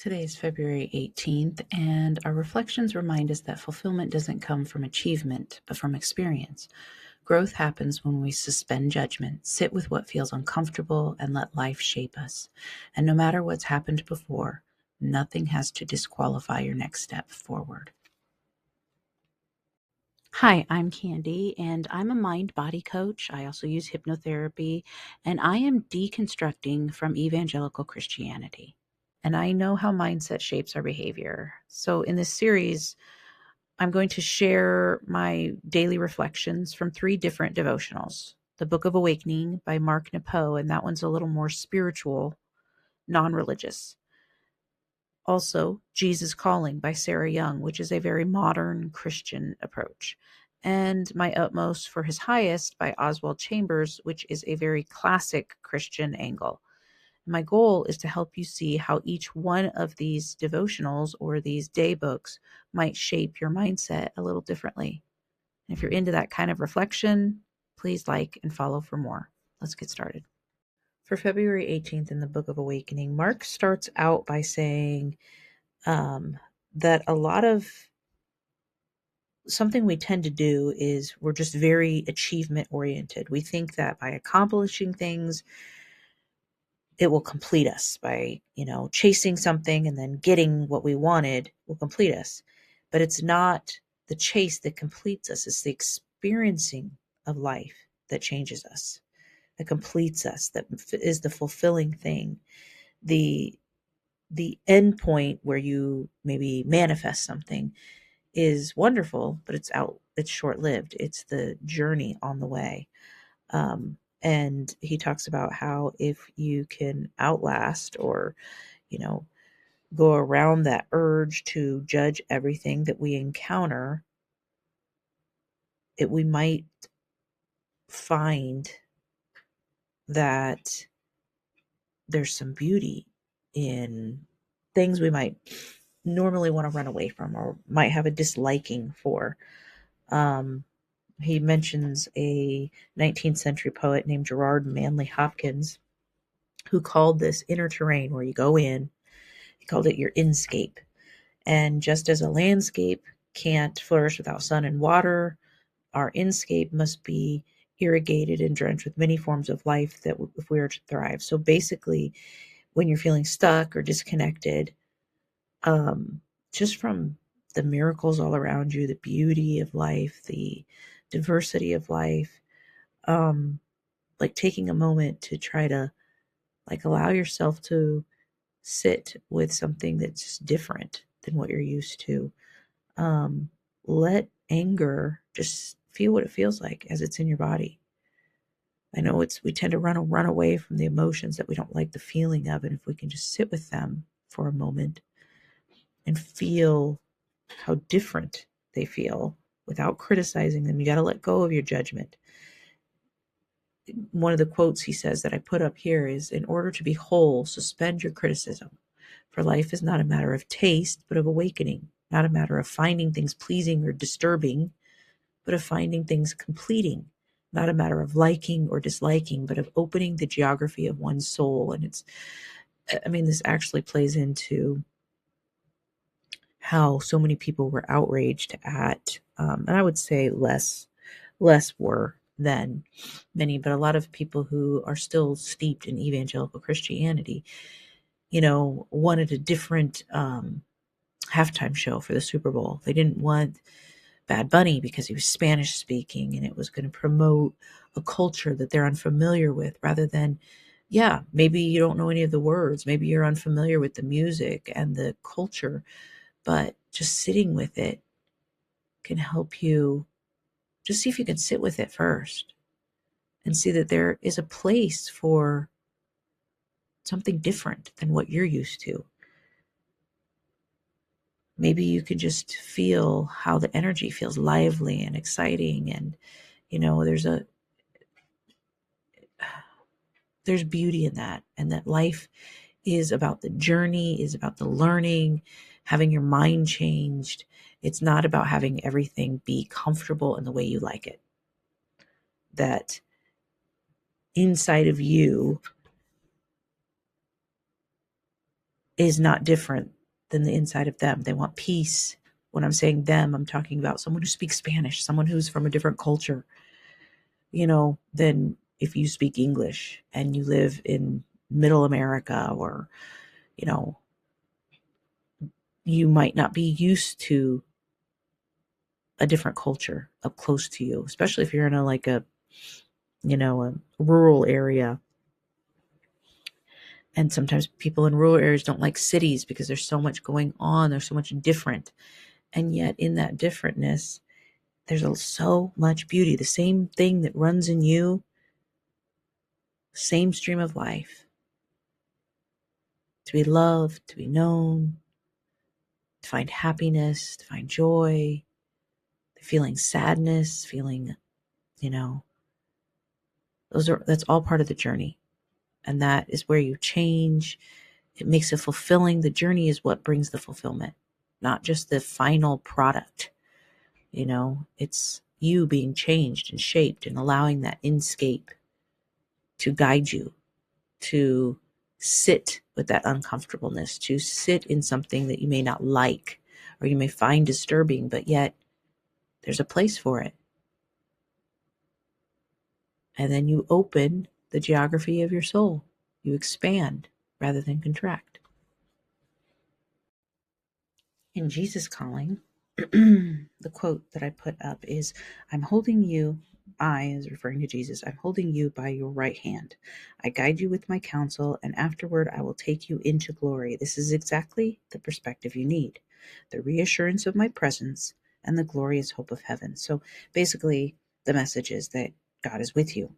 Today is February 18th, and our reflections remind us that fulfillment doesn't come from achievement, but from experience. Growth happens when we suspend judgment, sit with what feels uncomfortable, and let life shape us. And no matter what's happened before, nothing has to disqualify your next step forward. Hi, I'm Candy, and I'm a mind body coach. I also use hypnotherapy, and I am deconstructing from evangelical Christianity. And I know how mindset shapes our behavior. So, in this series, I'm going to share my daily reflections from 3 different devotionals. The Book of Awakening by Mark Nepo, and that one's a little more spiritual, non religious. Also, Jesus Calling by Sarah Young, which is a very modern Christian approach. And My Utmost for His Highest by Oswald Chambers, which is a very classic Christian angle. My goal is to help you see how each one of these devotionals or these day books might shape your mindset a little differently. And if you're into that kind of reflection, please like and follow for more. Let's get started. For February 18th in the Book of Awakening, Mark starts out by saying that a lot of something we tend to do is we're just very achievement oriented. We think that by accomplishing things, it will complete us by, chasing something and then getting what we wanted will complete us. But it's not the chase that completes us. It's the experiencing of life that changes us, that completes us, that is the fulfilling thing. The end point where you maybe manifest something is wonderful, but it's short-lived. It's the journey on the way. And he talks about how if you can outlast or, go around that urge to judge everything that we encounter, we might find that there's some beauty in things we might normally want to run away from or might have a disliking for. He mentions a 19th century poet named Gerard Manley Hopkins who called this inner terrain where you go in, he called it your inscape. And just as a landscape can't flourish without sun and water, our inscape must be irrigated and drenched with many forms of life that if we are to thrive. So basically, when you're feeling stuck or disconnected, just from the miracles all around you, the beauty of life, the diversity of life, like taking a moment to try to allow yourself to sit with something that's just different than what you're used to. Let anger just feel what it feels like as it's in your body. I know we tend to run away from the emotions that we don't like the feeling of, and if we can just sit with them for a moment and feel how different they feel without criticizing them, you got to let go of your judgment. One of the quotes he says that I put up here is, "In order to be whole, suspend your criticism. For life is not a matter of taste, but of awakening, not a matter of finding things pleasing or disturbing, but of finding things completing, not a matter of liking or disliking, but of opening the geography of one's soul." And this actually plays into how so many people were outraged at, and I would say less were than many, but a lot of people who are still steeped in evangelical Christianity, wanted a different halftime show for the Super Bowl. They didn't want Bad Bunny because he was Spanish speaking and it was going to promote a culture that they're unfamiliar with, rather than, yeah, maybe you don't know any of the words. Maybe you're unfamiliar with the music and the culture, but just sitting with it can help you just see if you can sit with it first and see that there is a place for something different than what you're used to. Maybe you could just feel how the energy feels lively and exciting, and there's beauty in that, and that life is about the journey, is about the learning, having your mind changed. It's not about having everything be comfortable in the way you like it. That inside of you is not different than the inside of them. They want peace. When I'm saying them, I'm talking about someone who speaks Spanish, someone who's from a different culture, than if you speak English and you live in middle America, or, you know, you might not be used to a different culture up close to you, especially if you're in a rural area. And sometimes people in rural areas don't like cities because there's so much going on. There's so much different. And yet in that differentness, there's so much beauty. The same thing that runs in you, same stream of life. To be loved, to be known, to find happiness, to find joy, feeling sadness, feeling, that's all part of the journey. And that is where you change. It makes it fulfilling. The journey is what brings the fulfillment, not just the final product. It's you being changed and shaped and allowing that inscape to guide you, to sit with that uncomfortableness, to sit in something that you may not like or you may find disturbing, but yet there's a place for it. And then you open the geography of your soul. You expand rather than contract. In Jesus Calling, the quote that I put up is, I'm holding you, I is referring to Jesus, I'm holding you by your right hand. I guide you with my counsel, and afterward I will take you into glory. This is exactly the perspective you need. The reassurance of my presence and the glorious hope of heaven. So basically, the message is that God is with you.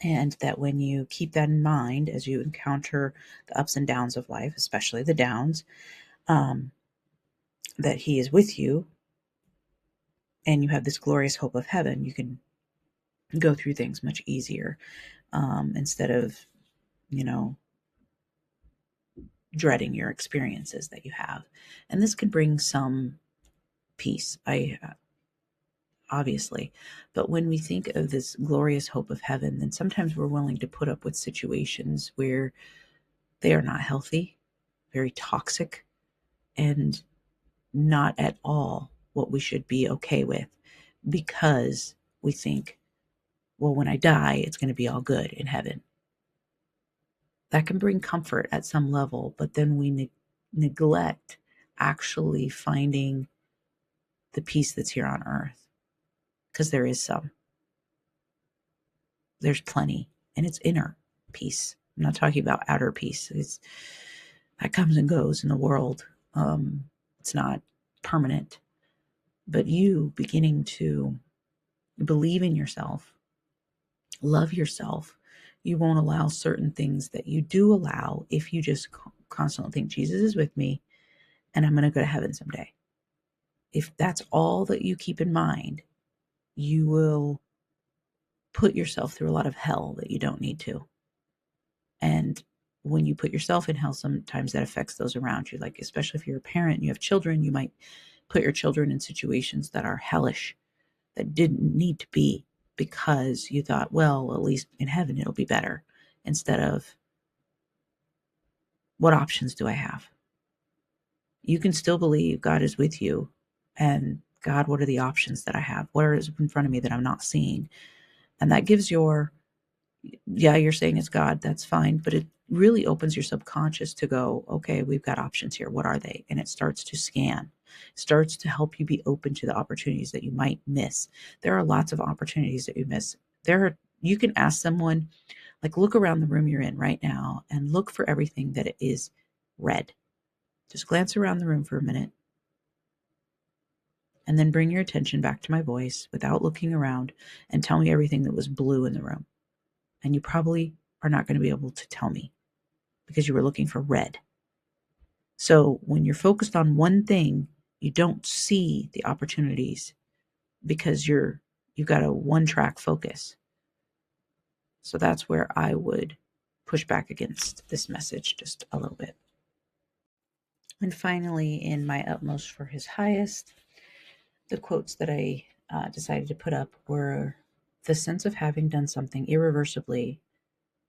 And that when you keep that in mind as you encounter the ups and downs of life, especially the downs, that He is with you, and you have this glorious hope of heaven, you can go through things much easier, instead of, dreading your experiences that you have. And this can bring some peace, obviously. But when we think of this glorious hope of heaven, then sometimes we're willing to put up with situations where they are not healthy, very toxic, and not at all what we should be okay with, because we think, well, when I die, it's going to be all good in heaven. That can bring comfort at some level, but then we neglect actually finding the peace that's here on earth, because there is some. There's plenty, and it's inner peace. I'm not talking about outer peace. That comes and goes in the world. It's not permanent. But you beginning to believe in yourself, love yourself, you won't allow certain things that you do allow if you just constantly think Jesus is with me and I'm going to go to heaven someday. If that's all that you keep in mind, you will put yourself through a lot of hell that you don't need to. And when you put yourself in hell, sometimes that affects those around you. Like, especially if you're a parent and you have children, you might put your children in situations that are hellish, that didn't need to be, because you thought, well, at least in heaven it'll be better, instead of, what options do I have? You can still believe God is with you, and God, what are the options that I have? What is in front of me that I'm not seeing? And that gives you're saying it's God, that's fine, but it really opens your subconscious to go, okay, we've got options here. What are they? And it starts to scan, starts to help you be open to the opportunities that you might miss. There are lots of opportunities that you miss. You can ask someone, like, look around the room you're in right now and look for everything that it is red. Just glance around the room for a minute and then bring your attention back to my voice without looking around and tell me everything that was blue in the room. And you probably are not going to be able to tell me, because you were looking for red. So when you're focused on one thing, you don't see the opportunities, because you've got a one-track focus. So that's where I would push back against this message just a little bit. And finally, in my utmost for his highest, the quotes that I decided to put up were, the sense of having done something irreversibly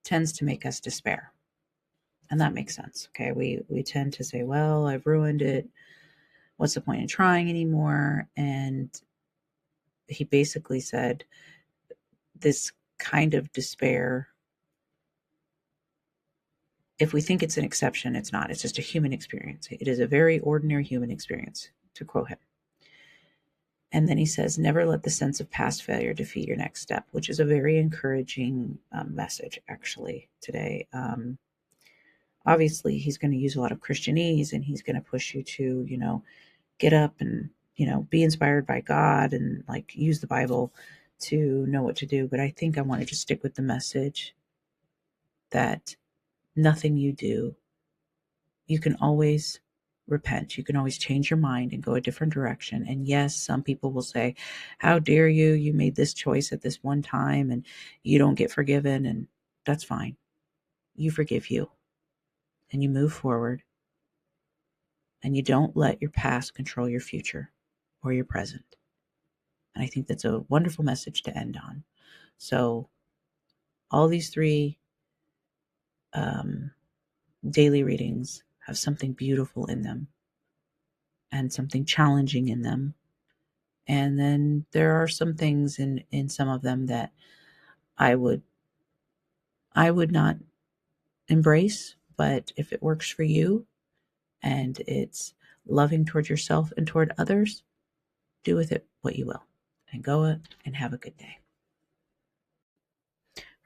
tends to make us despair. And that makes sense. Okay. We tend to say, well, I've ruined it. What's the point in trying anymore? And he basically said this kind of despair, if we think it's an exception, it's not. It's just a human experience. It is a very ordinary human experience, to quote him. And then he says, never let the sense of past failure defeat your next step, which is a very encouraging message, actually, today. Obviously, he's going to use a lot of Christianese, and he's going to push you to, get up and, be inspired by God and like use the Bible to know what to do. But I think I want to just stick with the message that nothing you do, you can always repent. You can always change your mind and go a different direction. And yes, some people will say, how dare you? You made this choice at this one time and you don't get forgiven. And that's fine. You forgive you and you move forward and you don't let your past control your future or your present. And I think that's a wonderful message to end on. So all these three daily readings have something beautiful in them and something challenging in them. And then there are some things in some of them that I would not embrace, but if it works for you and it's loving toward yourself and toward others, do with it what you will. And go and have a good day.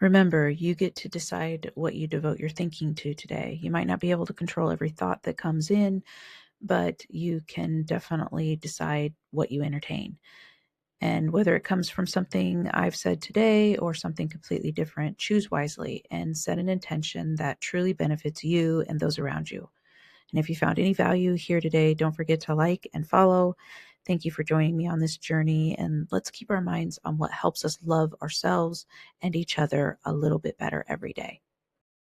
Remember, you get to decide what you devote your thinking to today. You might not be able to control every thought that comes in, but you can definitely decide what you entertain. And whether it comes from something I've said today or something completely different, choose wisely and set an intention that truly benefits you and those around you. And if you found any value here today, don't forget to like and follow. Thank you for joining me on this journey. And let's keep our minds on what helps us love ourselves and each other a little bit better every day.